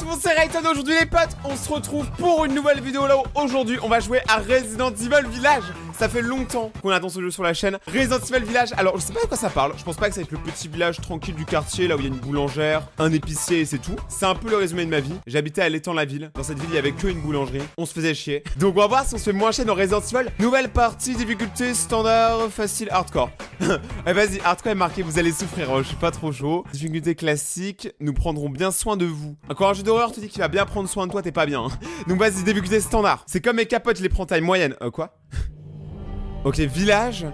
tout le monde, c'est Rayton. Aujourd'hui les potes, on se retrouve pour une nouvelle vidéo là où aujourd'hui on va jouer à Resident Evil Village. Ça fait longtemps qu'on attend ce jeu sur la chaîne. Resident Evil Village, alors je sais pas de quoi ça parle. Je pense pas que ça va être le petit village tranquille du quartier là où il y a une boulangère, un épicier et c'est tout. C'est un peu le résumé de ma vie. J'habitais à l'étang-la-ville. Dans cette ville il y avait que une boulangerie. On se faisait chier. Donc on va voir si on se fait moins chier dans Resident Evil. Nouvelle partie, difficulté, standard, facile, hardcore. Eh, vas-y, hardcore est marqué, vous allez souffrir, je suis pas trop chaud. Difficulté classique, nous prendrons bien soin de vous. Encore un jeu d'horreur, tu dis qu'il va bien prendre soin de toi, t'es pas bien. Donc vas-y, difficulté standard. C'est comme mes capotes, je les prends taille moyenne. Quoi? Ok, village.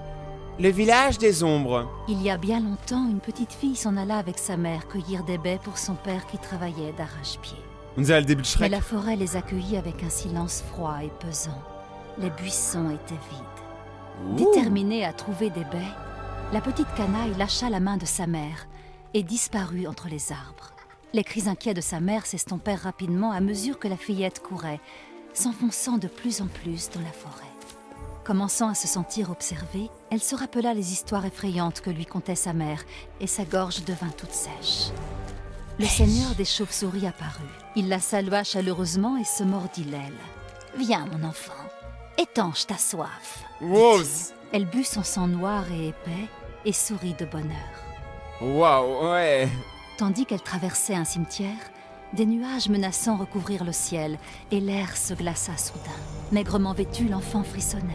Le village des ombres. Il y a bien longtemps, une petite fille s'en alla avec sa mère cueillir des baies pour son père qui travaillait d'arrache-pied. On dirait le début de Mais Shrek. la forêt les accueillit avec un silence froid et pesant. Les buissons étaient vides. Déterminée à trouver des baies, la petite canaille lâcha la main de sa mère et disparut entre les arbres. Les cris inquiets de sa mère s'estompèrent rapidement à mesure que la fillette courait, s'enfonçant de plus en plus dans la forêt. Commençant à se sentir observée, elle se rappela les histoires effrayantes que lui contait sa mère, et sa gorge devint toute sèche. Le seigneur des chauves-souris apparut. Il la salua chaleureusement et se mordit l'aile. « Viens, mon enfant, étanche ta soif. » Wow. Elle but son sang noir et épais et sourit de bonheur. Waouh, ouais. Tandis qu'elle traversait un cimetière, des nuages menaçants recouvrirent le ciel et l'air se glaça soudain. Maigrement vêtu, l'enfant frissonnait.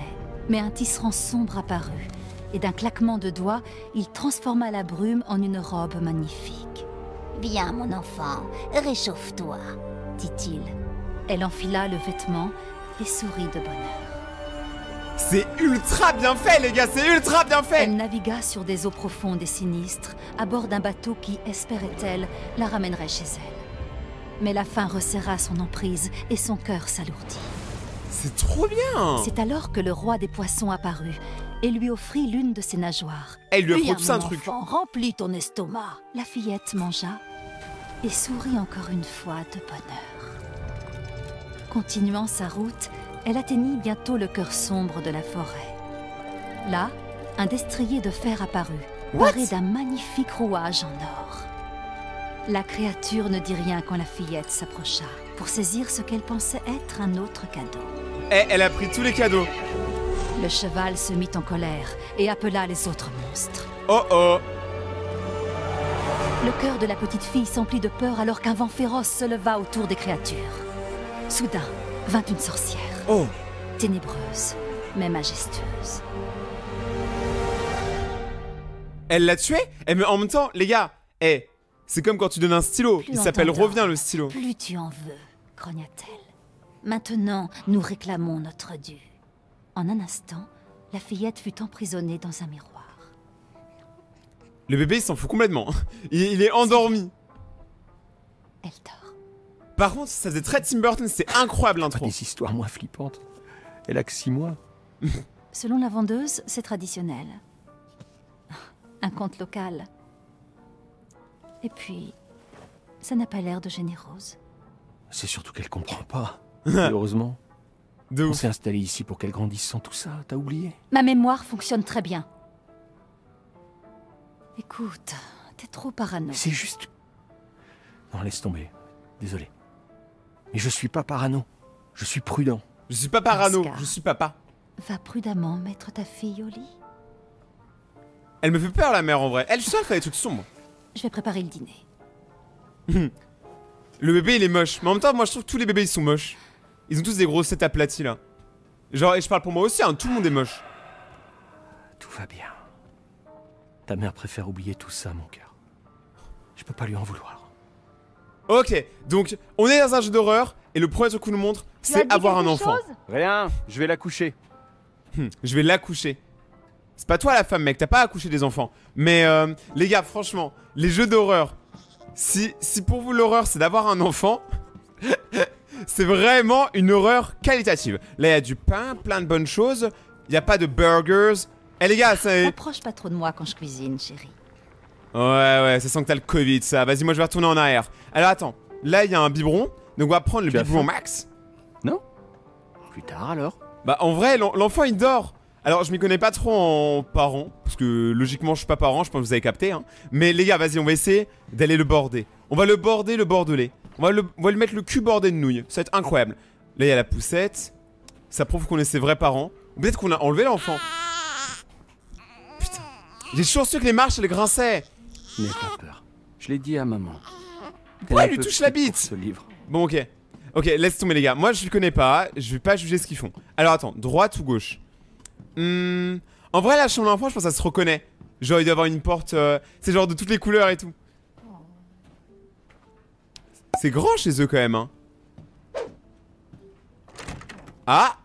Mais un tisserand sombre apparut, et d'un claquement de doigts, il transforma la brume en une robe magnifique. « Viens, mon enfant, réchauffe-toi, » dit-il. Elle enfila le vêtement et sourit de bonheur. C'est ultra bien fait, les gars, c'est ultra bien fait. Elle navigua sur des eaux profondes et sinistres, à bord d'un bateau qui, espérait-elle, la ramènerait chez elle. Mais la faim resserra son emprise et son cœur s'alourdit. C'est trop bien. C'est alors que le roi des poissons apparut et lui offrit l'une de ses nageoires. Elle lui a Viens, fait tout ça un mon truc. enfant, remplis ton estomac. La fillette mangea et sourit encore une fois de bonheur. Continuant sa route, elle atteignit bientôt le cœur sombre de la forêt. Là, un destrier de fer apparut, paré d'un magnifique rouage en or. La créature ne dit rien quand la fillette s'approcha, pour saisir ce qu'elle pensait être un autre cadeau. Elle a pris tous les cadeaux. Le cheval se mit en colère et appela les autres monstres. Oh oh. Le cœur de la petite fille s'emplit de peur alors qu'un vent féroce se leva autour des créatures. Soudain, vint une sorcière. Oh. Ténébreuse, mais majestueuse. Elle l'a tué? Mais en même temps, les gars, c'est comme quand tu donnes un stylo. Plus Il s'appelle on t'entend, Reviens le stylo. Plus tu en veux, grogna-t-elle. Maintenant, nous réclamons notre dû. En un instant, la fillette fut emprisonnée dans un miroir. Le bébé, il s'en fout complètement. Il est endormi. Elle dort. Par contre, ça faisait très Tim Burton, c'est incroyable Pas l'intro. des histoires moins flippantes. Elle a que 6 mois. Selon la vendeuse, c'est traditionnel. Un conte local. Et puis, ça n'a pas l'air de générose. C'est surtout qu'elle comprend pas. Heureusement. De On ouf. s'est installé ici pour qu'elle grandisse sans tout ça, t'as oublié? Ma mémoire fonctionne très bien. Écoute, t'es trop parano. C'est juste... Non, laisse tomber. Désolé. Mais je suis pas parano. Je suis prudent. Je suis pas parano, Oscar. je suis papa. Va prudemment mettre ta fille au lit. Elle me fait peur la mère en vrai. Elle, je suis sûr, elle fait des trucs sombres. Je vais préparer le dîner. Le bébé il est moche. Mais en même temps, moi je trouve que tous les bébés ils sont moches. Ils ont tous des grosses têtes aplaties là. Genre, et je parle pour moi aussi, hein, tout le monde est moche. Tout va bien. Ta mère préfère oublier tout ça, mon cœur. Je peux pas lui en vouloir. Ok, donc on est dans un jeu d'horreur et le premier truc qu'on nous montre, c'est avoir un enfant. Rien, je vais la coucher. Je vais l'accoucher. C'est pas toi la femme, mec, t'as pas accouché des enfants. Mais les gars, franchement, les jeux d'horreur, si pour vous l'horreur c'est d'avoir un enfant, c'est vraiment une horreur qualitative. Là, il y a du pain, plein de bonnes choses. Il y a pas de burgers. Eh les gars, ça... Approche pas trop de moi quand je cuisine, chérie. Ouais, ça sent que t'as le Covid, ça. Vas-y, moi je vais retourner en arrière. Alors attends, là il y a un biberon. Donc on va prendre le Tu as biberon faim? max. Non? Plus tard alors? Bah en vrai, l'enfant il dort. Alors je m'y connais pas trop en parents, parce que logiquement je suis pas parent, je pense que vous avez capté hein. Mais les gars, vas-y, on va essayer d'aller le border. On va le border, le bordelais. On va lui mettre le cul bordé de nouilles. Ça va être incroyable. Là, il y a la poussette. Ça prouve qu'on est ses vrais parents. Ou peut-être qu'on a enlevé l'enfant. Putain. J'ai toujours su que les marches, elles grinçaient. N'aie pas peur. Je l'ai dit à maman. Pourquoi il lui touche la bite? Ce livre. Bon, ok. Ok, laisse tomber les gars. Moi, je le connais pas. Je vais pas juger ce qu'ils font. Alors, attends. Droite ou gauche? En vrai, la chambre d'enfant, je pense que ça se reconnaît. Genre, il doit y avoir une porte... c'est genre de toutes les couleurs et tout. C'est grand chez eux quand même, hein. Ah!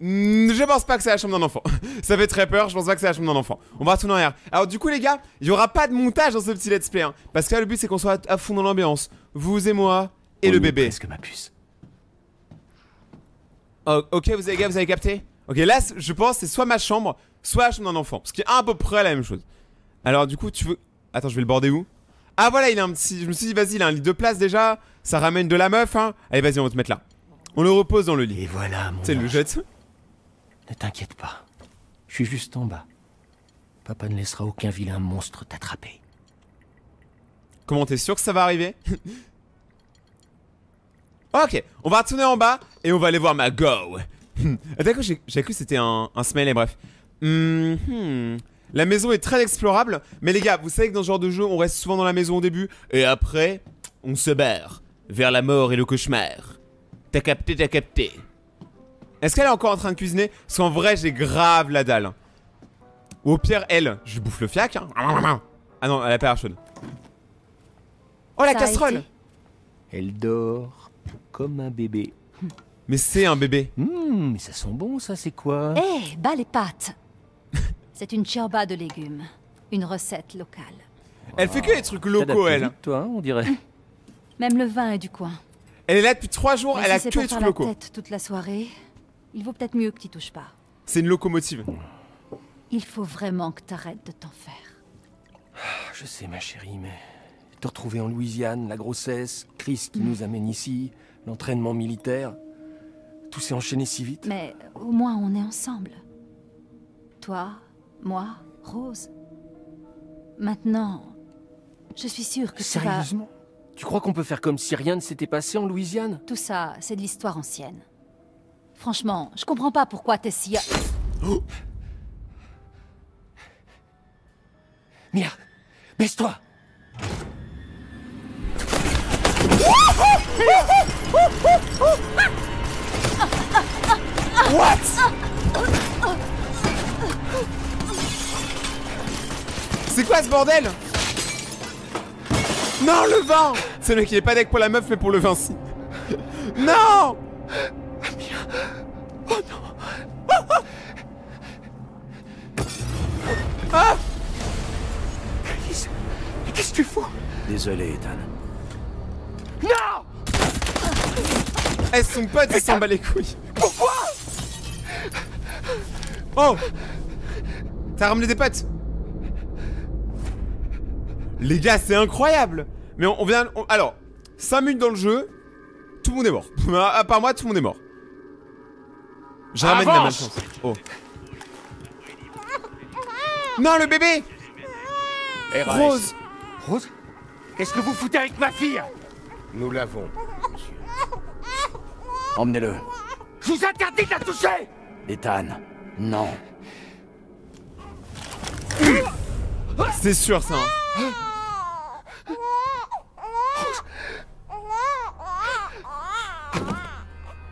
Je pense pas que c'est la chambre d'un enfant. Ça fait très peur, je pense pas que c'est la chambre d'un enfant. On va retourner en arrière. Alors du coup les gars, il y aura pas de montage dans ce petit let's play, hein, parce que là le but c'est qu'on soit à fond dans l'ambiance. Vous et moi, et le bébé. Presque ma puce. Oh, ok, les gars, vous avez capté? Ok, là je pense c'est soit ma chambre, soit la chambre d'un enfant. Ce qui est à peu près la même chose. Alors du coup tu veux... Attends, je vais le border où? Ah voilà, il a un petit... Je me suis dit vas-y, il a un lit de place déjà. Ça ramène de la meuf, hein. Allez vas-y, on va te mettre là. On le repose dans le lit. Et voilà mon... Tu sais, le jette. Ne t'inquiète pas. Je suis juste en bas. Papa ne laissera aucun vilain monstre t'attraper. Comment t'es sûr que ça va arriver? Ok, on va retourner en bas et on va aller voir ma go. D'accord, j'ai cru que c'était un smiley, bref. La maison est très explorable, mais les gars, vous savez que dans ce genre de jeu, on reste souvent dans la maison au début, et après, on se barre vers la mort et le cauchemar. T'as capté, t'as capté. Est-ce qu'elle est encore en train de cuisiner? Parce qu'en vrai, j'ai grave la dalle. Ou au pire, elle, je lui bouffe le fiac. Hein. Ah non, elle a pas l'air chaude. Oh, la casserole! Elle dort comme un bébé. Mais c'est un bébé. Mais ça sent bon, ça, c'est quoi? Eh, bas les pattes. C'est une ciorba de légumes. Une recette locale. Elle fait que les trucs locaux, elle. Vite, toi, hein, on dirait. Même le vin est du coin. Elle est là depuis 3 jours, Mais elle si a c'est que pour les faire trucs locaux. la tête toute la soirée, il vaut peut-être mieux que tu touches pas. C'est une locomotive. Il faut vraiment que t'arrêtes de t'en faire. Je sais, ma chérie, mais... Te retrouver en Louisiane, la grossesse, Chris qui nous amène ici, l'entraînement militaire... Tout s'est enchaîné si vite. Mais au moins on est ensemble. Toi, moi, Rose. Maintenant, je suis sûre que tu vas... Sérieusement? Tu crois qu'on peut faire comme si rien ne s'était passé en Louisiane? Tout ça, c'est de l'histoire ancienne. Franchement, je comprends pas pourquoi t'es si... Oh. Mia, baisse-toi! What? C'est quoi ce bordel? Non, le vin! C'est le mec, il est pas deck pour la meuf, mais pour le vin, si. Non! Oh non! Ah! Qu'est-ce que tu fous? Désolé, Ethan. Non! Eh, son pote, il s'en bat les couilles. Pourquoi? Oh! T'as ramené des potes? Les gars, c'est incroyable! Mais on vient... alors, 5 minutes dans le jeu, tout le monde est mort. À part moi, tout le monde est mort. Je ramène la malchance. Oh. Non, le bébé! Rose! Rose? Qu'est-ce que vous foutez avec ma fille? Nous l'avons. Emmenez-le. Je vous interdis de la toucher! Ethan, non. C'est sûr, ça. Hein.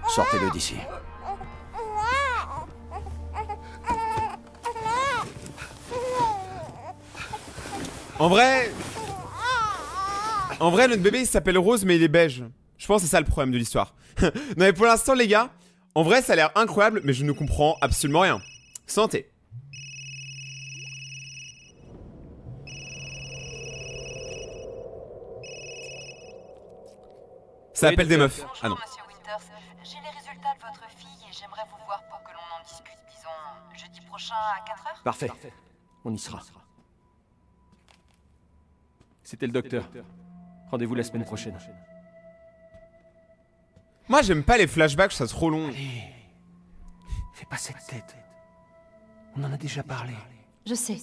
Sortez-le d'ici. En vrai, notre bébé il s'appelle Rose, mais il est beige. Je pense que c'est ça le problème de l'histoire. Non, mais pour l'instant, les gars, en vrai, ça a l'air incroyable, mais je ne comprends absolument rien. Santé. Ça appelle des meufs. Ah non. Bonjour, Monsieur Winters. J'ai les résultats de votre fille et j'aimerais vous voir pour que l'on en discute, disons, jeudi prochain à 4h. Parfait. On y sera. C'était le docteur. Rendez-vous la semaine prochaine. Moi, j'aime pas les flashbacks, ça c'est trop long. Allez, fais pas cette tête. On en a déjà parlé. Je sais.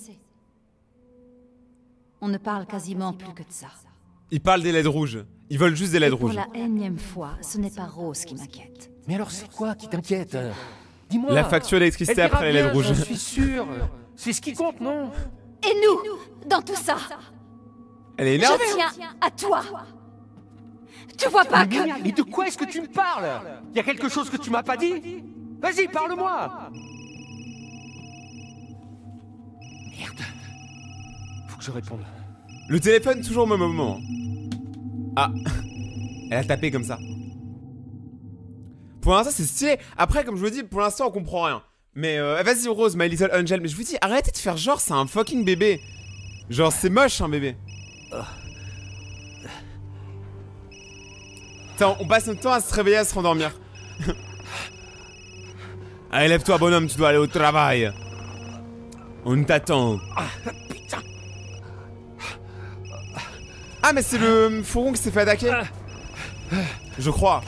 On ne parle quasiment plus que de ça. Ils parlent des LED rouges. Ils veulent juste des LED Et pour rouges. la énième fois, ce n'est pas Rose qui m'inquiète. Mais alors c'est quoi qui t'inquiète? Dis-moi. La facture d'électricité Elle dira après les LED bien, rouges. j'en suis sûr. C'est ce qui compte, non? Et nous, dans tout ça, Elle est énervée. je tiens à toi. Tu vois pas que... Mais de quoi est-ce que tu me parles? Y a quelque chose que tu m'as pas dit? Vas-y, parle-moi. Merde. Faut que je réponde. Le téléphone toujours au même moment. Ah. Elle a tapé comme ça. Pour l'instant c'est stylé. Après comme je vous dis, pour l'instant on comprend rien. Mais vas-y Rose, my little angel. Mais je vous dis, arrêtez de faire genre c'est un fucking bébé. Genre c'est moche un bébé. Attends, on passe notre temps à se réveiller, à se rendormir. Allez lève-toi bonhomme, tu dois aller au travail. On t'attend. Putain. Ah mais c'est le fourgon qui s'est fait attaquer. Je crois.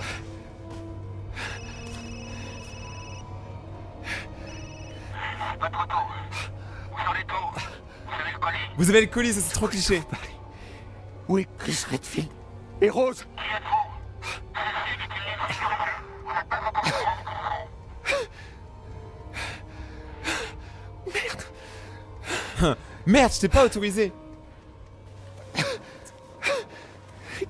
Votre auto. Où sont les taux? Vous avez le colis? Vous avez le colis, ça c'est trop cliché. Où est Chris Redfield? Et Rose? Qui êtes-vous? Ceci est une ligne sécurité. On n'a pas encore Merde, je t'ai pas autorisé.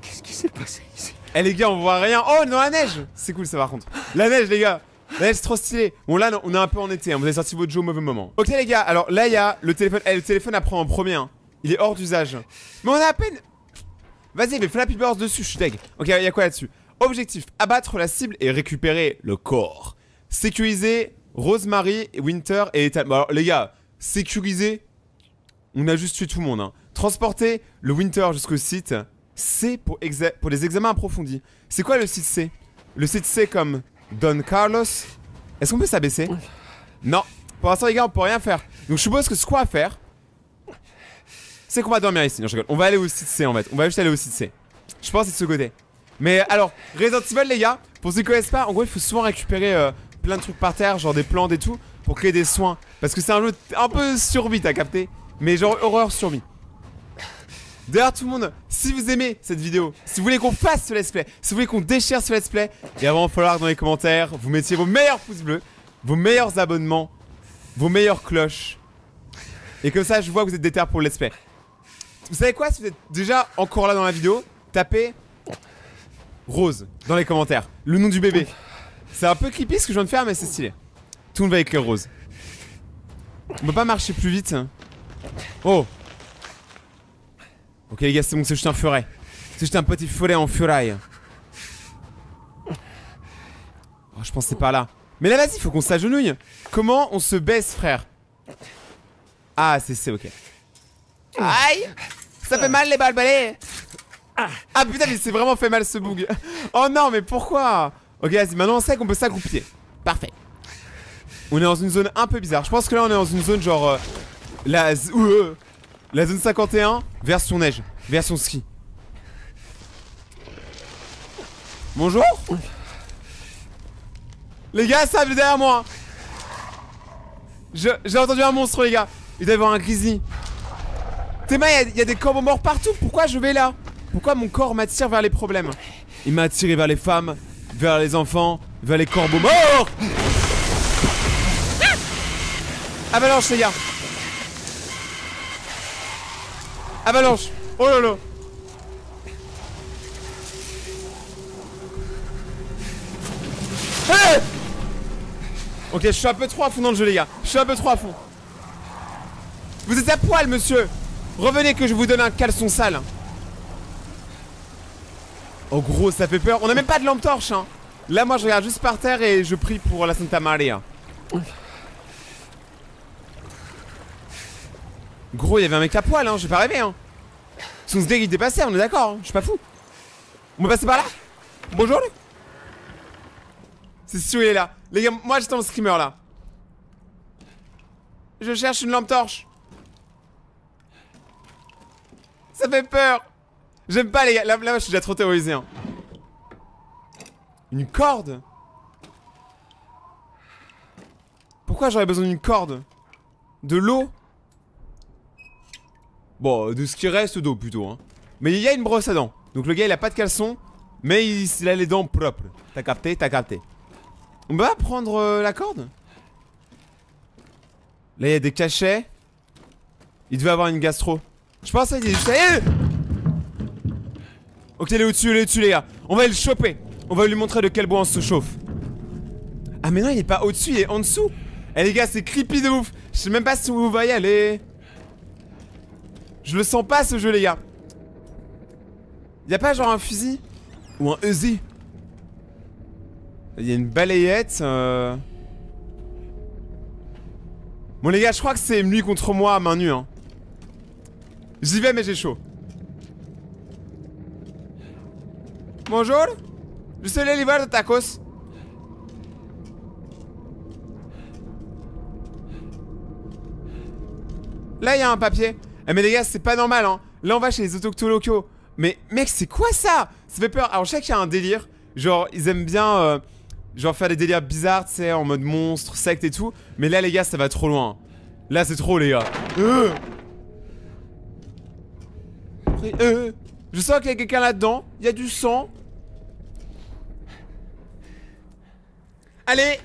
Qu'est-ce qui s'est passé ici? Eh les gars, on voit rien. Oh, dans la neige. C'est cool ça par contre. La neige les gars. La neige c'est trop stylé. Bon là, non, on est un peu en été, hein. Vous avez sorti votre jeu au mauvais moment. Ok les gars, alors là il y a le téléphone. Eh, le téléphone à prendre en premier, hein. Il est hors d'usage. Mais on a à peine... Vas-y, mais Flappy Birds dessus, je suis deg. Ok, il y a quoi là-dessus? Objectif, abattre la cible et récupérer le corps. Sécuriser Rosemary, Winter et Ethan. Bon alors les gars, sécuriser... On a juste tué tout le monde, hein. Transporter le Winter jusqu'au site. C pour les examens approfondis. C'est quoi le site C? Le site C comme Don Carlos. Est-ce qu'on peut s'abaisser? Non. Pour l'instant les gars on peut rien faire. Donc je suppose que ce qu'on va faire, c'est qu'on va dormir ici. Non je rigole. On va aller au site C en fait. On va juste aller au site C. Je pense que c'est de ce côté. Mais alors, Resident Evil les gars, pour ceux qui connaissent pas, en gros il faut souvent récupérer plein de trucs par terre, genre des plantes et tout, pour créer des soins. Parce que c'est un jeu un peu survie, t'as capté? Mais genre horreur survie. D'ailleurs tout le monde, si vous aimez cette vidéo, si vous voulez qu'on fasse ce let's play, si vous voulez qu'on déchire ce let's play, il va vraiment falloir dans les commentaires, vous mettiez vos meilleurs pouces bleus, vos meilleurs abonnements, vos meilleures cloches. Et comme ça je vois que vous êtes déter pour le let's play. Vous savez quoi, si vous êtes déjà encore là dans la vidéo, tapez Rose dans les commentaires, le nom du bébé. C'est un peu creepy ce que je viens de faire mais c'est stylé. Tout le monde va écrire Rose. On peut pas marcher plus vite. Oh. Ok les gars c'est bon, c'est juste un furet. C'est juste un petit furet en furaille. Oh je pense que c'est par là. Mais là vas-y faut qu'on s'agenouille. Comment on se baisse frère? Ah c'est ok. Aïe. Ça fait mal les balles balais. Ah putain mais c'est vraiment fait mal ce bug. Oh non mais pourquoi? Ok vas-y maintenant on sait qu'on peut s'accroupir. Parfait. On est dans une zone un peu bizarre. Je pense que là on est dans une zone genre la zone 51 version neige, version ski. Bonjour. Les gars ça vient derrière moi. J'ai entendu un monstre les gars. Il doit y avoir un grizzly. Théma il y a des corbeaux morts partout. Pourquoi je vais là? Pourquoi mon corps m'attire vers les problèmes? Il m'a attiré vers les femmes, vers les enfants, vers les corbeaux morts. Avalanche les gars. Avalanche. Oh là là. Hey. Ok je suis un peu trop à fond dans le jeu les gars. Je suis un peu trop à fond. Vous êtes à poil monsieur. Revenez que je vous donne un caleçon sale. Oh gros ça fait peur. On a même pas de lampe torche hein. Là moi je regarde juste par terre et je prie pour la Santa Maria. Gros, il y avait un mec à poil, hein, j'ai pas rêvé, hein. Son sgeg il dépassait, on est d'accord, hein, je suis pas fou. On peut passer par là? Bonjour, lui. C'est sûr, il est là. Les gars, moi j'étais en screamer là. Je cherche une lampe torche. Ça fait peur. J'aime pas, les gars. Là, je suis déjà trop terrorisé, hein. Une corde? Pourquoi j'aurais besoin d'une corde? De l'eau? Bon, de ce qui reste d'eau plutôt hein. Mais il y a une brosse à dents. Donc le gars il a pas de caleçon, mais il a les dents propres. T'as capté, t'as capté. On va prendre la corde. Là il y a des cachets. Il devait avoir une gastro. Je pense qu'il est juste... Ok, il est au-dessus les gars. On va le choper. On va lui montrer de quel bois on se chauffe. Ah mais non, il est pas au-dessus, il est en dessous. Eh les gars, c'est creepy de ouf. Je sais même pas si vous voyez aller. Je le sens pas ce jeu les gars. Y'a pas genre un fusil? Ou un Uzi? Il y a une balayette Bon les gars, je crois que c'est lui contre moi à main nue hein. J'y vais mais j'ai chaud. Bonjour. Je suis le livreur de tacos. Là il y a un papier. Eh mais les gars c'est pas normal hein. Là on va chez les autochtones locaux. Mais mec c'est quoi ça? Ça fait peur. Alors je sais qu'il y a un délire. Genre ils aiment bien genre faire des délires bizarres tu sais en mode monstre, secte et tout. Mais là les gars ça va trop loin. Là c'est trop les gars. Je sens qu'il y a quelqu'un là-dedans. Il y a du sang. Allez.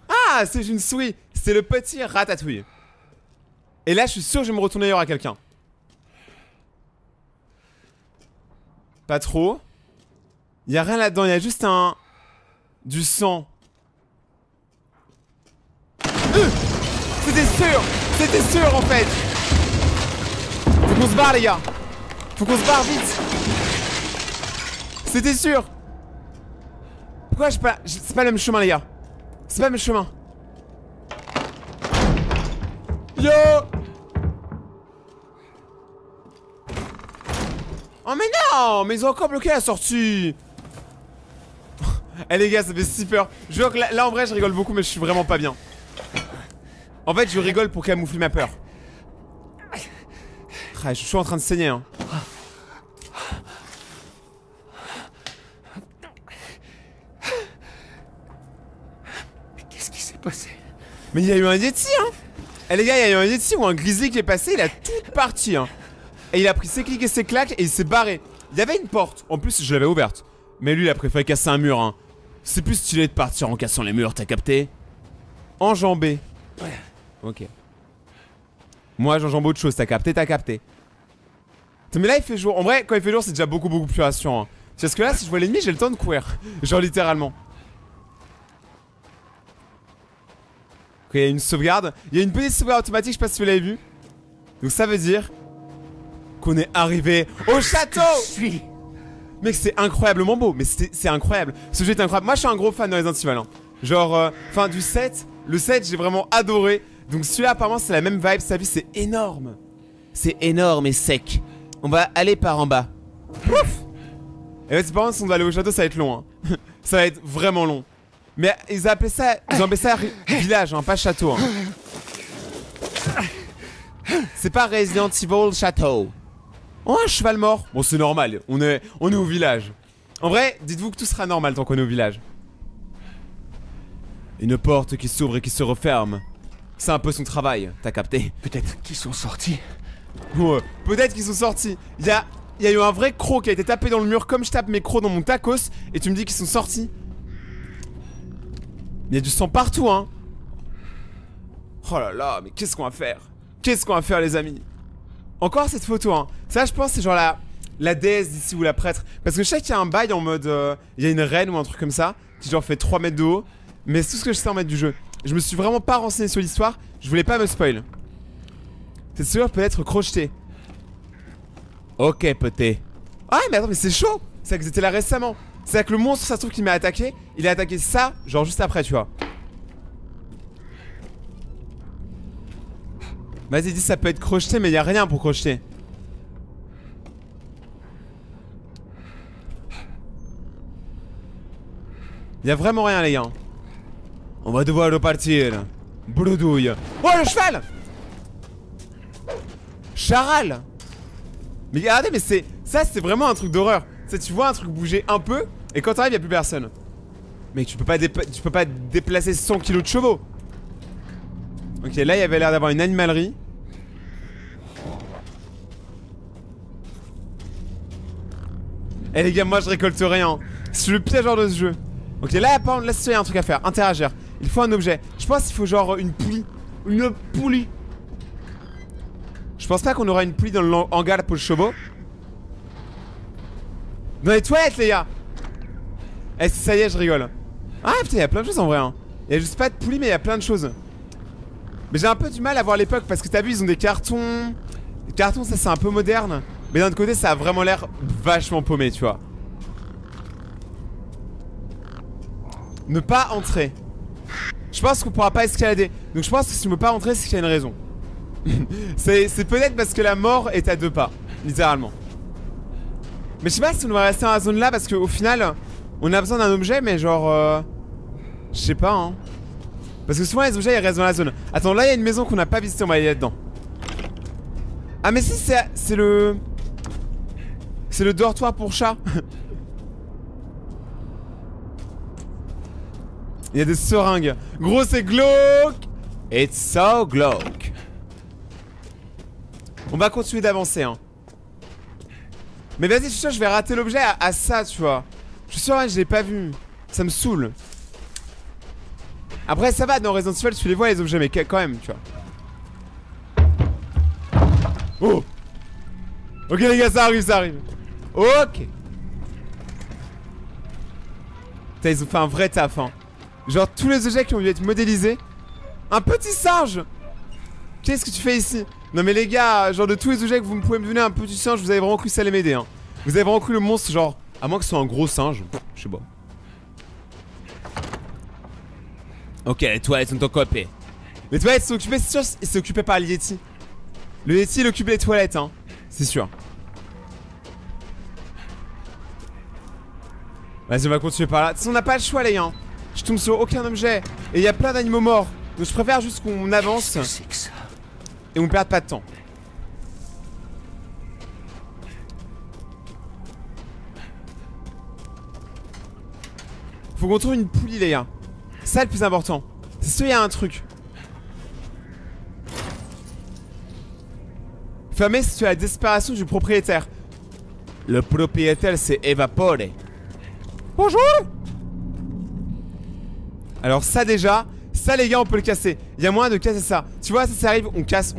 Ah c'est une souris. C'est le petit ratatouille. Et là je suis sûr que je vais me retourner, il y aura quelqu'un. Pas trop. Il y a rien là-dedans, il y a juste un... du sang. C'était sûr en fait. Faut qu'on se barre les gars. Faut qu'on se barre vite. C'était sûr. Pourquoi je pas... C'est pas le même chemin les gars. C'est pas le même chemin. Yo. Oh mais non. Mais ils ont encore bloqué la sortie. Eh les gars ça fait si peur. Je vois que là en vrai je rigole beaucoup mais je suis vraiment pas bien. En fait je rigole pour camoufler ma peur. Ah, je suis en train de saigner hein. Mais qu'est-ce qui s'est passé? Mais il y a eu un Yeti hein. Eh les gars il y a eu un Yeti ou un Grizzly qui est passé. Il a tout parti hein. Et il a pris ses clics et ses claques et il s'est barré. Il y avait une porte. En plus je l'avais ouverte. Mais lui il a préféré casser un mur hein. C'est plus stylé de partir en cassant les murs, t'as capté? Enjambé. Ouais. Ok. Moi j'enjambe autre chose, t'as capté, t'as capté. Mais là il fait jour. En vrai quand il fait jour c'est déjà beaucoup plus rassurant hein. Parce que là si je vois l'ennemi j'ai le temps de courir. Genre littéralement. Ok il y a une sauvegarde. Il y a une petite sauvegarde automatique, je sais pas si vous l'avez vu. Donc ça veut dire qu'on est arrivé au château. Mec c'est incroyablement beau. Mais c'est incroyable. Ce jeu est incroyable. Moi je suis un gros fan de Resident Evil hein. Genre enfin du 7. Le 7 j'ai vraiment adoré. Donc celui-là apparemment c'est la même vibe. Sa vie c'est énorme. C'est énorme et sec. On va aller par en bas. Ouf. Et ouais, c'est par contre si on doit aller au château ça va être long hein. Ça va être vraiment long. Mais ils ont appelé ça village hein, pas château hein. C'est pas Resident Evil Château. Oh un cheval mort. Bon c'est normal, on est au village. En vrai dites-vous que tout sera normal tant qu'on est au village. Une porte qui s'ouvre et qui se referme. C'est un peu son travail, t'as capté? Peut-être qu'ils sont sortis. Ouais, peut-être qu'ils sont sortis. Il y a eu un vrai croc qui a été tapé dans le mur comme je tape mes crocs dans mon tacos. Et tu me dis qu'ils sont sortis. Il y a du sang partout hein. Oh là là, mais qu'est-ce qu'on va faire? Qu'est-ce qu'on va faire les amis? Encore cette photo hein. Ça je pense c'est genre la déesse d'ici ou la prêtre. Parce que je sais qu'il y a un bail en mode il y a une reine ou un truc comme ça qui genre fait 3 mètres de haut. Mais c'est tout ce que je sais en mode du jeu. Je me suis vraiment pas renseigné sur l'histoire. Je voulais pas me spoil. Cette soeur peut être crochetée. Ok peut-être. Ah mais attends mais c'est chaud. C'est que c'était là récemment. C'est que le monstre ça se trouve qu'il m'a attaqué. Il a attaqué ça genre juste après tu vois. Vas-y dis ça peut être crocheté mais y a rien pour crocheter. Y a vraiment rien les gars. On va devoir repartir. Bredouille. Oh le cheval. Charal. Mais regardez mais ça c'est vraiment un truc d'horreur. Tu vois un truc bouger un peu et quand t'arrives y'a plus personne. Mec tu peux pas déplacer 100 kilos de chevaux. Ok là il y avait l'air d'avoir une animalerie. Eh les gars, moi je récolte rien. C'est le pire genre de ce jeu. Ok, là par contre, là il y a un truc à faire. Interagir. Il faut un objet. Je pense qu'il faut genre une poulie. Une poulie. Je pense pas qu'on aura une poulie dans le hangar pour le chevaux. Dans les toilettes les gars. Eh ça y est, je rigole. Ah putain, il y a plein de choses en vrai hein. Il y a juste pas de poulie mais il y a plein de choses. Mais j'ai un peu du mal à voir l'époque parce que t'as vu ils ont des cartons. Les cartons ça c'est un peu moderne. Mais d'un autre côté ça a vraiment l'air vachement paumé tu vois. Ne pas entrer. Je pense qu'on pourra pas escalader. Donc je pense que si on ne peut pas entrer c'est qu'il y a une raison. C'est peut-être parce que la mort est à 2 pas. Littéralement. Mais je sais pas si on va rester dans la zone là parce qu'au final on a besoin d'un objet mais genre je sais pas hein. Parce que souvent les objets ils restent dans la zone. Attends là il y a une maison qu'on n'a pas visitée, on va aller là-dedans. Ah mais si c'est le... C'est le dortoir pour chat. Il y a des seringues. Gros c'est glauque. It's so glauque. On va continuer d'avancer hein. Mais vas-y je suis sûr je vais rater l'objet à ça tu vois. Je suis sûr ouais, je l'ai pas vu. Ça me saoule. Après ça va dans Resident Evil tu les vois les objets mais quand même tu vois. Oh. Ok les gars ça arrive ça arrive. Ok. Putain ils ont fait un vrai taf hein. Genre tous les objets qui ont dû être modélisés. Un petit singe. Qu'est-ce que tu fais ici? Non mais les gars, genre de tous les objets que vous pouvez me donner un petit singe, vous avez vraiment cru que ça allait m'aider hein. Vous avez vraiment cru le monstre genre, à moins que ce soit un gros singe, je sais pas. Ok, les toilettes sont occupées. Les toilettes sont occupées, c'est sûr, c'est occupé par le Yeti. Le Yeti il occupe les toilettes hein, c'est sûr. Vas-y on va continuer par là, de toute façon on n'a pas le choix les gars. Je tombe sur aucun objet, et il y a plein d'animaux morts. Donc je préfère juste qu'on avance. Qu'est-ce que c'est que ça? Et on perd pas de temps. Faut qu'on trouve une poulie les gars. C'est ça le plus important. C'est sûr il y a un truc. Fermé si tu as la desperation du propriétaire. Le propriétaire s'est évaporé. Bonjour. Alors ça déjà, ça les gars on peut le casser. Il y a moyen de casser ça. Tu vois ça arrive, on casse.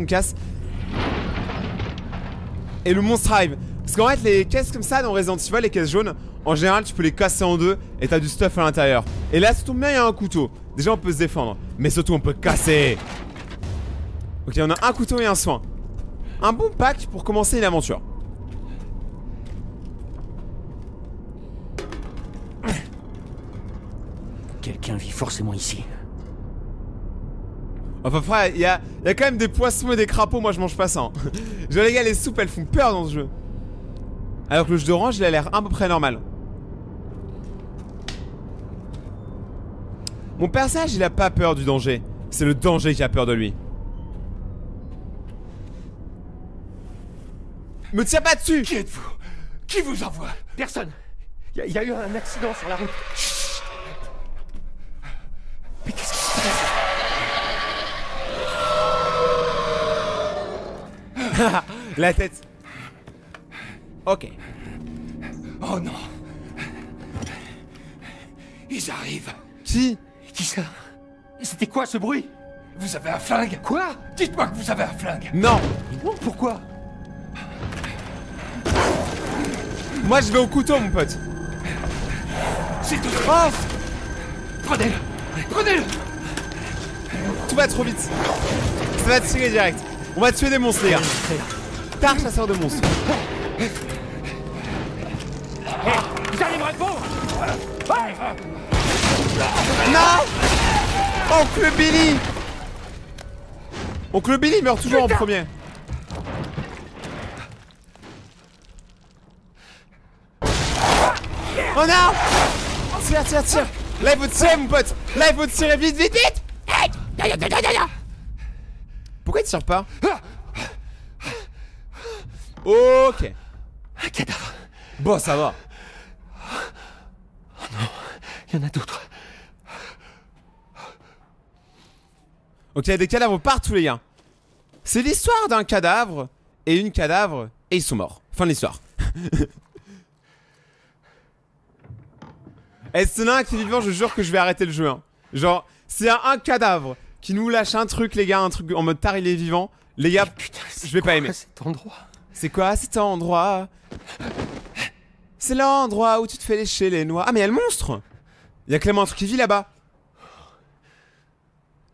Et le monstre arrive. Parce qu'en fait les caisses comme ça dans Resident Evil, les caisses jaunes, en général tu peux les casser en deux et t'as du stuff à l'intérieur. Et là ça tombe bien il y a un couteau. Déjà on peut se défendre. Mais surtout on peut casser. Ok on a un couteau et un soin. Un bon pack pour commencer une aventure. Quelqu'un vit forcément ici. Enfin frère, il y a quand même des poissons et des crapauds, moi je mange pas ça hein. Genre les gars les soupes elles font peur dans ce jeu. Alors que le jus d'orange il a l'air à peu près normal. Mon personnage il a pas peur du danger. C'est le danger qui a peur de lui. Me tiens pas dessus. Qui êtes-vous? Qui vous envoie? Personne. Il y a eu un accident sur la route. Chut. Mais qu'est-ce qui se passe? La tête. Ok. Oh non. Ils arrivent. Qui? Qui ça? C'était quoi ce bruit? Vous avez un flingue? Quoi? Dites-moi que vous avez un flingue. Non. Pourquoi? Moi je vais au couteau mon pote. C'est tout. Oh. Prenez-le. Prenez-le. Tout va trop vite. Ça va tirer direct. On va tuer des monstres les gars. Tard chasseur de monstres. Vous allez me répondre? Non. Oncle Billy. Oncle Billy meurt toujours en premier. Oh non. Tire. Là il faut tirer mon pote. Là il faut tirer vite. Pourquoi il tire pas? Ok. Un cadavre. Bon ça va. Oh non, il y en a d'autres. Ok, il y a des cadavres partout les gars. C'est l'histoire d'un cadavre et une cadavre et ils sont morts. Fin de l'histoire. Et s'il y en a un qui est vivant, je jure que je vais arrêter le jeu. Hein. Genre, s'il y a un cadavre qui nous lâche un truc, les gars, un truc en mode tard, il est vivant, les gars, Putain, je vais pas aimer. Cet endroit. C'est quoi cet endroit? C'est l'endroit où tu te fais lécher les noix. Ah, mais il y a le monstre! Il y a clairement un truc qui vit là-bas.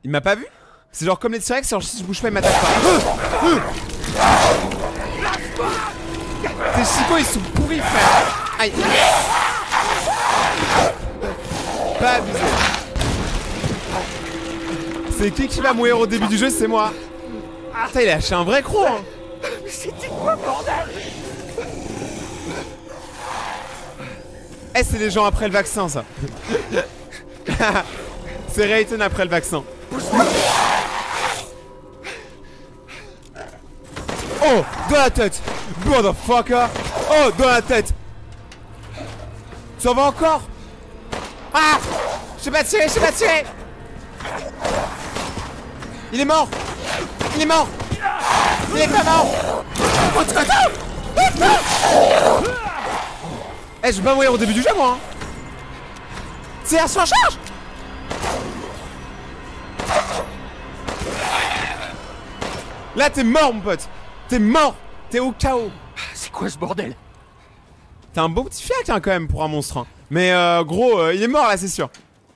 Il m'a pas vu? C'est genre comme les T-Rex, genre si je bouge pas, il m'attaque pas. Tes chicots, ils sont pourris, frère. Aïe. Pas abusé. C'est qui va mourir au début du jeu? C'est moi. Putain, il a lâché un vrai croc, hein. Mais c'était quoi, bordel? Eh, c'est les gens après le vaccin, ça. C'est Rayton après le vaccin. Oh, dans la tête. Motherfucker. Oh, dans la tête. Ça va encore? Ah, je sais pas tirer, je sais pas tirer. Il est mort. Il est mort. Il est pas mort. Eh, je vais pas mourir au début du jeu, moi, hein. C'est sur charge. Là, t'es mort, mon pote. T'es mort. T'es au chaos. C'est quoi ce bordel? T'as un beau petit fiac, hein, quand même, pour un monstre, hein. Mais gros, il est mort, là, c'est sûr.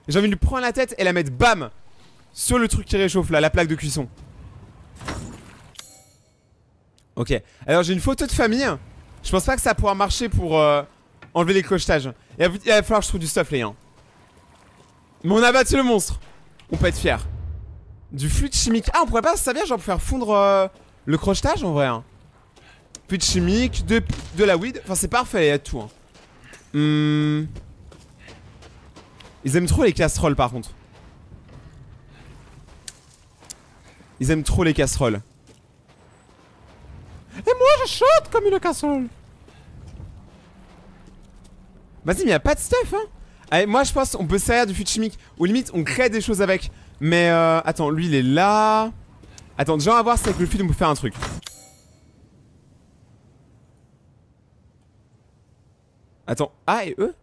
J'ai envie de lui prendre la tête et la mettre, bam, sur le truc qui réchauffe, là, la plaque de cuisson. Ok, alors j'ai une photo de famille. Je pense pas que ça pourra marcher pour enlever les clochetages. Il va falloir que je trouve du stuff, les gars. Mais on a battu le monstre. On peut être fiers. Du fluide chimique. Ah, on pourrait pas se servir genre pour faire fondre le crochetage en vrai, hein. Fluide chimique, de la weed. Enfin, c'est parfait, il y a tout, hein. Ils aiment trop les casseroles, par contre. Ils aiment trop les casseroles. Et moi, je chante comme une casserole. Vas-y, mais y'a pas de stuff, hein. Allez, moi, je pense qu'on peut se servir du fluide chimique. Ou limite, on crée des choses avec. Mais attends, lui, il est là. Attends, déjà, on va voir si avec le fluide, on peut faire un truc. Attends, ah, et eux?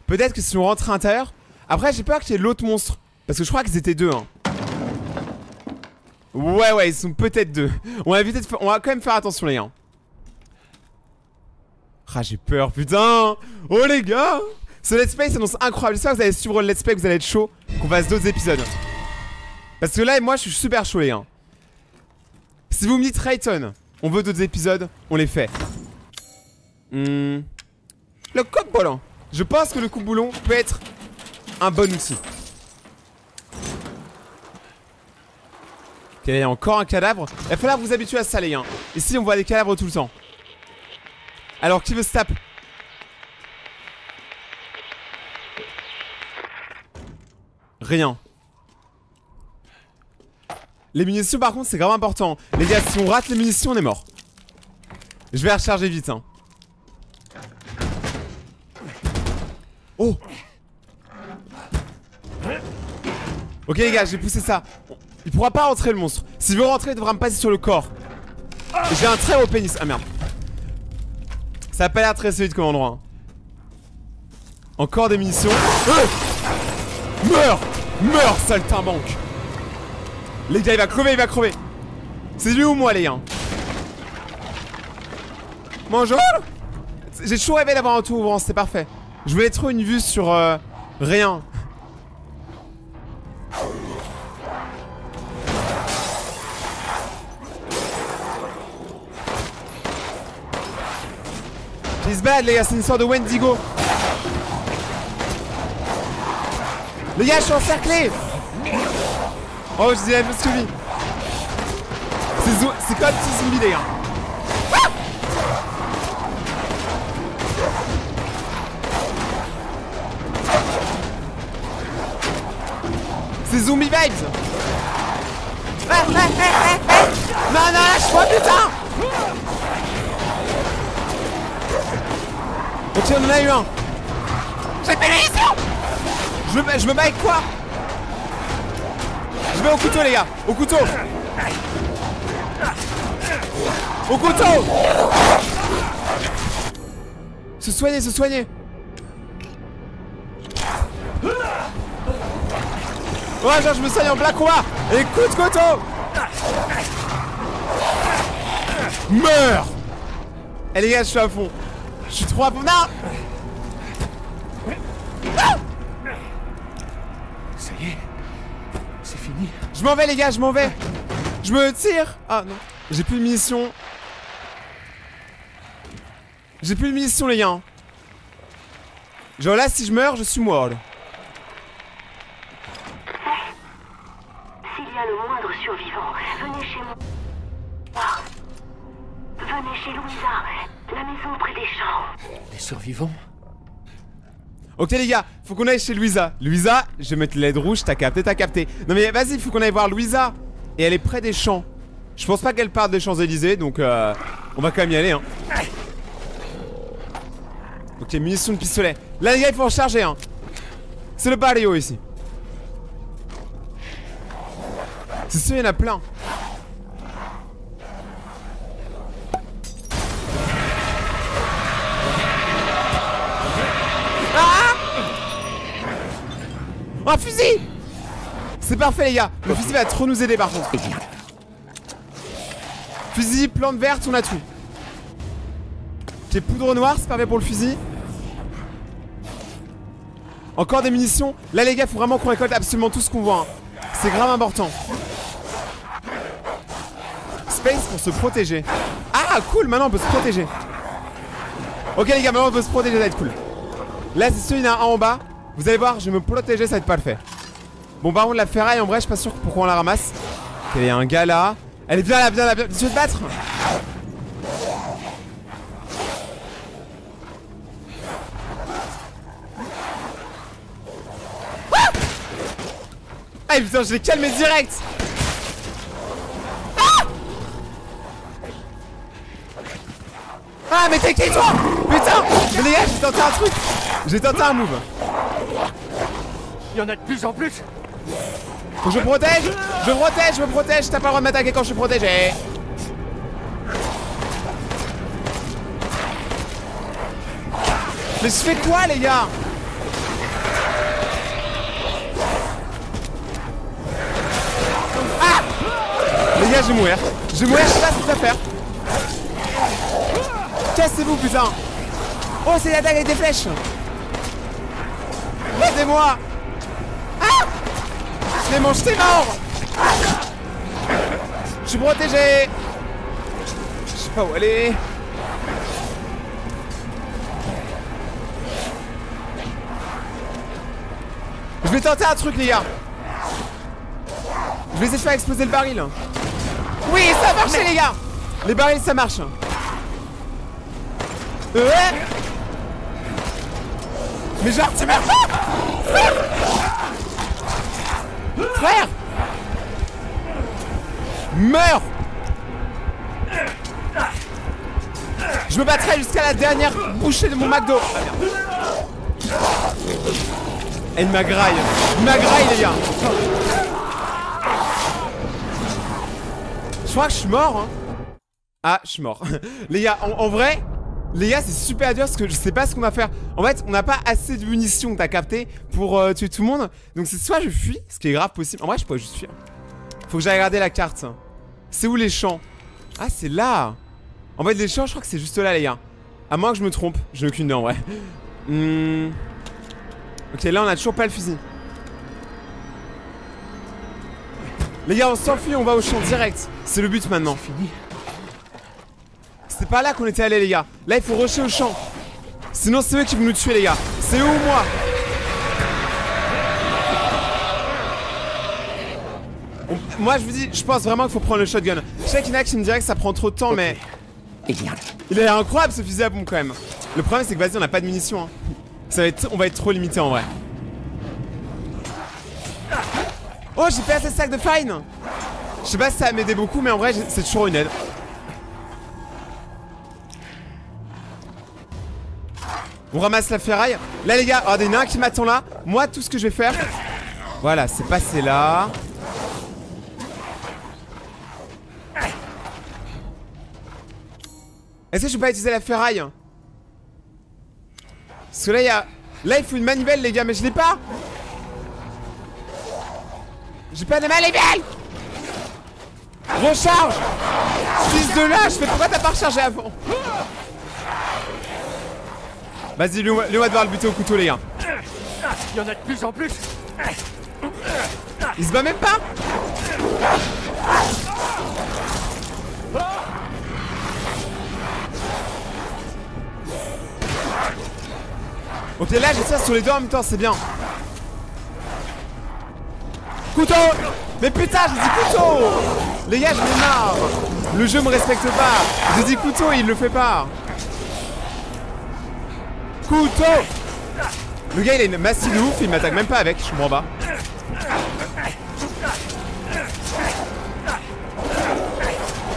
Peut-être que si on rentre à l'intérieur. Après, j'ai peur qu'il y ait l'autre monstre. Parce que je crois qu'ils étaient deux, hein. Ouais, ils sont peut-être deux. On va quand même faire attention, les gars. Ah, j'ai peur, putain. Oh, les gars. Ce let's play s'annonce incroyable. J'espère que vous allez suivre le let's play, que vous allez être chaud, qu'on fasse d'autres épisodes. Parce que là, moi, je suis super chaud, les gars. Si vous me dites Rayton, on veut d'autres épisodes, on les fait. Le coupe-boulon. Je pense que le coupe-boulon peut être un bon outil. Ok, il y a encore un cadavre. Il va falloir vous habituer à ça, les gars. Ici, on voit des cadavres tout le temps. Alors, qui veut se taper? Rien. Les munitions, par contre, c'est grave important. Les gars, si on rate les munitions, on est mort. Je vais recharger vite, hein. Oh. Ok, les gars, j'ai poussé ça. Il pourra pas rentrer, le monstre. S'il veut rentrer, il devra me passer sur le corps. J'ai un très haut pénis. Ah merde. Ça a pas l'air très solide comme endroit, hein. Encore des munitions. Meurs. Meurs, saltimbanque. Les gars, il va crever, il va crever. C'est lui ou moi, les gars? Bonjour. J'ai toujours rêvé d'avoir un tour ouvrant, c'était parfait. Je voulais trop une vue sur rien. Il se balade, les gars, c'est une sorte de Wendigo. Les gars, je suis encerclé. Oh, je dis la même chose que lui. C'est comme un petit zombie, les gars. Ah, c'est zombie vibes. Non, lâche-moi, putain. Ok, on en a eu un. J'ai fait l'émission. Je me bats avec quoi? Je vais au couteau, les gars. Au couteau. Au couteau. Se soigner, se soigner. Ouais, genre je me soigne en black combat. Et coup de couteau. Meurs. Eh les gars, je suis à fond. Je suis trop à fond. Non. Ça y est. C'est fini. Je m'en vais les gars, je m'en vais. Je me tire. Ah non. J'ai plus de munitions. J'ai plus de munitions les gars. Genre là si je meurs, je suis mort. S'il y a le moindre survivant, venez chez moi. Venez chez Louisa, la maison près des champs. Des survivants? Ok les gars, faut qu'on aille chez Louisa. Louisa, je vais mettre l'aide rouge, t'as capté, t'as capté. Non mais vas-y, faut qu'on aille voir Louisa. Et elle est près des champs. Je pense pas qu'elle parte des Champs-Élysées, donc on va quand même y aller hein. Ok, munitions de pistolet. Là les gars, il faut en charger hein. C'est le barrio ici. C'est sûr, il y en a plein. Oh, un fusil! C'est parfait les gars. Le fusil va trop nous aider par contre. Fusil, plante verte, on a tout. J'ai poudre noire, c'est parfait pour le fusil. Encore des munitions. Là les gars, faut vraiment qu'on récolte absolument tout ce qu'on voit hein. C'est grave important. Space pour se protéger. Ah cool, maintenant on peut se protéger. Ok les gars, maintenant on peut se protéger, ça va être cool. Là c'est sûr, il y en a un en bas. Vous allez voir, je vais me protéger, ça va être parfait. Bon par contre la ferraille en vrai je suis pas sûr pourquoi on la ramasse. Ok, il y a un gars là. Elle est bien là, bien là, bien. Tu veux te battre? Ah putain, je l'ai calmé direct. Ah mais t'es qui toi? Putain. Mais les gars, j'ai tenté un truc. J'ai tenté un move. Il y en a de plus en plus. Faut que je protège. Je protège, je me protège. T'as pas le droit de m'attaquer quand je suis protégé. Mais je fais quoi les gars? Ah! Les gars, je vais mourir. Je vais mourir, je sais pas ce que ça fait. Cassez-vous putain. Oh, c'est l'attaque avec des flèches. Aidez-moi. Ah! Je les mange, t'es mort. Je suis protégé. Je sais pas où aller. Je vais tenter un truc les gars. Je vais essayer de faire exploser le baril. Oui, ça a marché les gars. Les barils ça marche. Ouais. Mais genre tu meurs pas. Frère. Meurs. Je me battrai jusqu'à la dernière bouchée de mon McDo. Elle m'agraille. Il m'agraille les gars. Je crois que je suis mort hein. Ah je suis mort. Les gars en vrai, les gars c'est super dur parce que je sais pas ce qu'on va faire. En fait on n'a pas assez de munitions, t'as capté, pour tuer tout le monde. Donc c'est soit je fuis, ce qui est grave possible. En vrai je pourrais juste fuir. Faut que j'aille regarder la carte. C'est où les champs? Ah c'est là. En fait les champs je crois que c'est juste là les gars. À moins que je me trompe, je n'ai aucune idée en vrai. Ok là on a toujours pas le fusil. Les gars on s'enfuit, on va au champ direct. C'est le but maintenant. Fini. C'est pas là qu'on était allé les gars. Là il faut rusher au champ. Sinon c'est eux qui vont nous tuer les gars. C'est eux ou moi. Moi je vous dis, je pense vraiment qu'il faut prendre le shotgun. Je sais qu'il y en a qui me diraient que ça prend trop de temps mais... Il est incroyable ce fusil à pompe quand même. Le problème c'est que vas-y on n'a pas de munitions hein. Ça va être, on va être trop limité en vrai. Oh j'ai pas assez de sacs de farine. Je sais pas si ça va m'aider beaucoup mais en vrai c'est toujours une aide. On ramasse la ferraille. Là les gars, regardez, il y en a un qui m'attend là. Moi tout ce que je vais faire, voilà, c'est passer là. Est-ce que je peux pas utiliser la ferraille? Parce que là, il faut une manivelle, les gars, mais je l'ai pas. J'ai pas de manivelle. Recharge. Fils de lâche, mais pourquoi t'as pas rechargé avant? Vas-y, lui, on va devoir le buter au couteau, les gars. Il y en a de plus en plus. Il se bat même pas. Ok, là, je tire sur les deux en même temps, c'est bien. Couteau. Mais putain, j'ai dit couteau. Les gars, je m'en marre. Le jeu me respecte pas. J'ai dit couteau et il le fait pas. Couteau. Le gars, il a une massue de ouf, il m'attaque même pas avec, je comprends pas.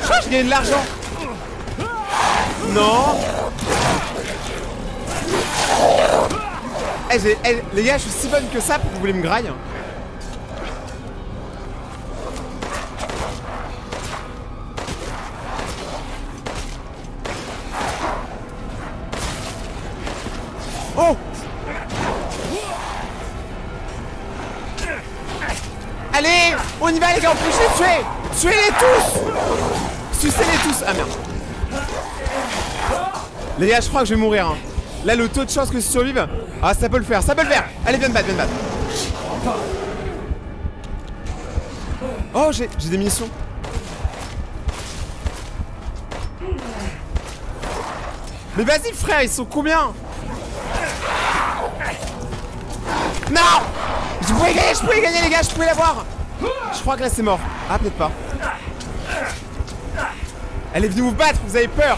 Je crois que je gagne de l'argent. Non. Les gars, je suis si bonne que ça pour que vous voulez me grailler. Oh. Allez, on y va les gars, on peut les tuer. Tuez-les tous. Sucez-les tous. Ah merde. Les gars, je crois que je vais mourir hein. Là, le taux de chance que je survive. Ah, ça peut le faire, ça peut le faire. Allez, viens me battre, viens me battre. Oh, j'ai des munitions. Mais vas-y, frère, ils sont combien? Non. Je pouvais gagner, les gars, je pouvais l'avoir. Je crois que là, c'est mort. Ah, peut-être pas. Elle est venue vous battre, vous avez peur.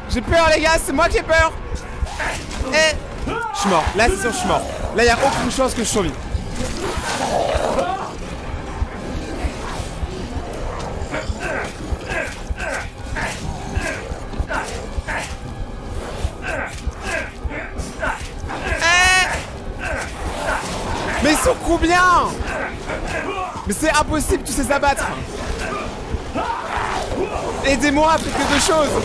J'ai peur les gars, c'est moi qui ai peur. Je suis mort, là c'est sûr je suis mort. Là il n'y a aucune chance que je survive. Mais ils sont combien? Mais c'est impossible tous ces abattre. Aidez-moi, faites que deux choses.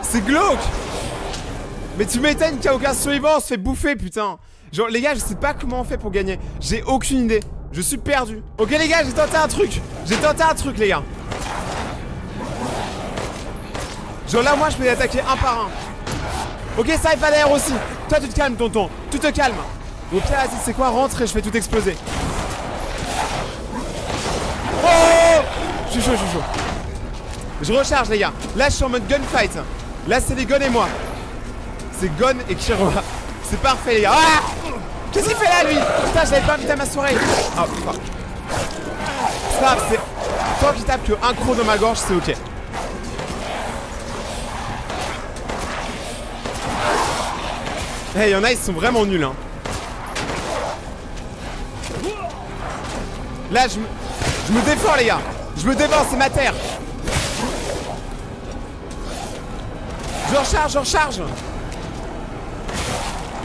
C'est glauque. Mais tu m'étonnes qu'il n'y a aucun survivant, on se fait bouffer putain. Genre les gars, je sais pas comment on fait pour gagner. J'ai aucune idée, je suis perdu. Ok les gars, j'ai tenté un truc. Les gars. Genre là moi je peux les attaquer un par un. Ok, ça arrive pas derrière aussi. Toi tu te calmes tonton, tu te calmes. Au pire vas-y, c'est quoi, rentre et je fais tout exploser. Oh, je suis chaud. Je recharge les gars. Là je suis en mode gunfight. Là c'est les guns et moi. C'est Gon et Kiroa. C'est parfait les gars. Ah, qu'est-ce qu'il fait là lui? Putain, je l'avais pas invité à ma soirée. Ah putain. C'est pas grave, c'est... Tant qu'il tape que un croc dans ma gorge, c'est ok. Eh, y'en a, ils sont vraiment nuls hein. Là je me défends les gars. Je me défends, c'est ma terre. Je recharge.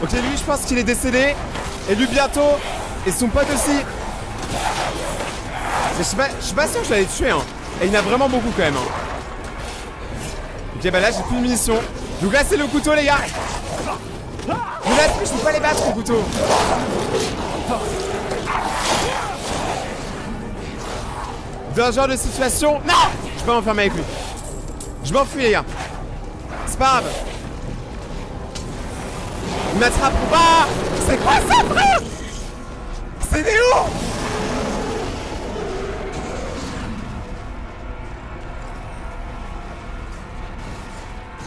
Ok, lui je pense qu'il est décédé. Et lui bientôt. Et son pote aussi. Mais je suis pas sûr que je l'allais tuer hein. Et il y en a vraiment beaucoup quand même hein. Ok, bah là j'ai plus de munitions. Donc là c'est le couteau les gars. Mais là je peux pas les battre au couteau. Dans ce genre de situation. Non, je peux m'enfermer avec lui. Je m'enfuis les gars. C'est pas grave. Il m'attrape ou pas? C'est quoi ça frère? C'est des où?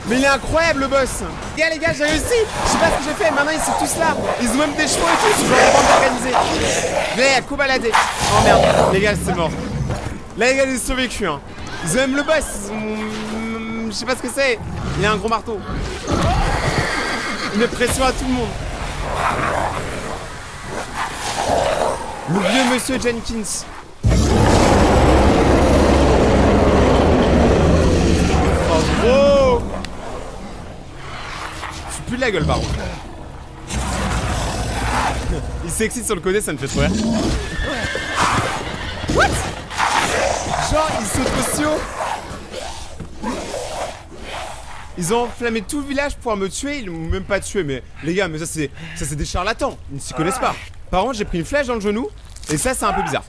Mais il est incroyable le boss. Les gars j'ai réussi. Je sais pas ce que j'ai fait. Maintenant ils sont tous là. Ils ont même des chevaux et tout. Je vais vraiment m'organiser. Mais il y a qu'au balader. Oh merde. Les gars c'est mort. Là les gars ils ont survécu hein. Ils ont même le boss. Ils ont... Je sais pas ce que c'est. Il a un gros marteau. Il met pression à tout le monde. Le vieux monsieur Jenkins. Oh gros. Je suis plus de la gueule par contre. Il s'excite sur le côté, ça me fait trop rire. What? Genre Ils sautent aussi haut. Ils ont enflammé tout le village pour me tuer. Ils m'ont même pas tué, mais les gars, mais ça c'est des charlatans. Ils ne s'y connaissent pas. Par contre, j'ai pris une flèche dans le genou. Et ça, c'est un peu bizarre.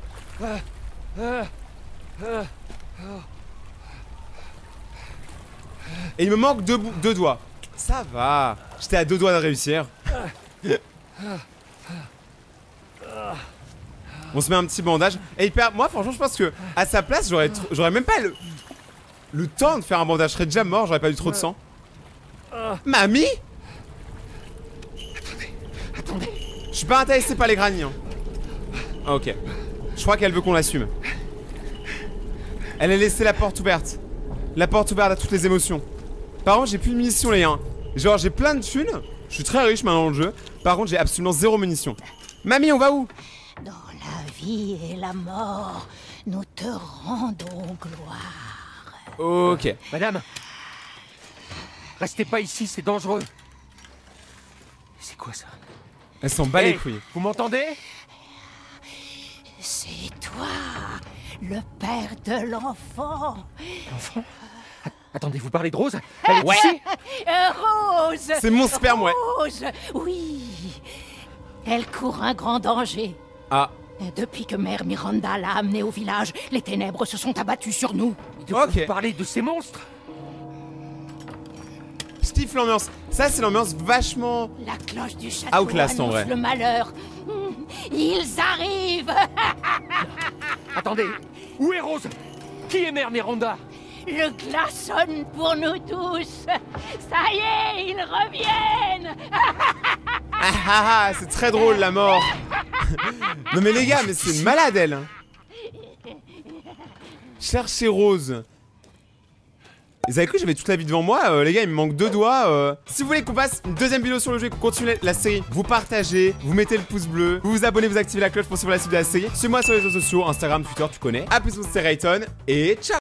Et il me manque deux doigts. Ça va. J'étais à 2 doigts de réussir. On se met un petit bandage. Et moi, franchement, je pense que à sa place, j'aurais même pas le temps de faire un bandage. Je serais déjà mort, j'aurais pas eu trop de sang. Mamie? Attendez. Je suis pas intéressé par les granits. Hein. Ah, ok. Je crois qu'elle veut qu'on l'assume. Elle a laissé la porte ouverte. La porte ouverte à toutes les émotions. Par contre, j'ai plus de munitions, les gars. Genre, j'ai plein de thunes. Je suis très riche maintenant dans le jeu. Par contre, j'ai absolument 0 munitions. Mamie, on va où? Dans la vie et la mort, nous te rendons gloire. Ok. Madame, restez pas ici, c'est dangereux. C'est quoi ça? Elle s'en bat les Hey, couilles. vous m'entendez? C'est toi, le père de l'enfant. L'enfant? Attendez, vous parlez de Rose? Elle est ici? Rose. C'est mon sperme, ouais. Rose, oui. Elle court un grand danger. Ah. Depuis que Mère Miranda l'a amenée au village, les ténèbres se sont abattues sur nous. De quoi Ok. vous parlez de ces monstres? Je kiffe l'ambiance. Ça, c'est l'ambiance vachement... La cloche du château Outlast, en annonce vrai. le malheur. Ils arrivent. Attendez, où est Rose? Qui est Mère Miranda? Le glaçonne pour nous tous. Ça y est, ils reviennent. Ah, c'est très drôle, la mort. Non mais les gars, mais c'est une malade, elle. Cherchez Rose. Vous avez cru que j'avais toute la vie devant moi, les gars, il me manque 2 doigts. Si vous voulez qu'on fasse une deuxième vidéo sur le jeu et qu'on continue la série, vous partagez, vous mettez le pouce bleu, vous vous abonnez, vous activez la cloche pour suivre la suite de la série. Suivez-moi sur les réseaux sociaux, Instagram, Twitter, tu connais. A plus, c'était Rayton et ciao.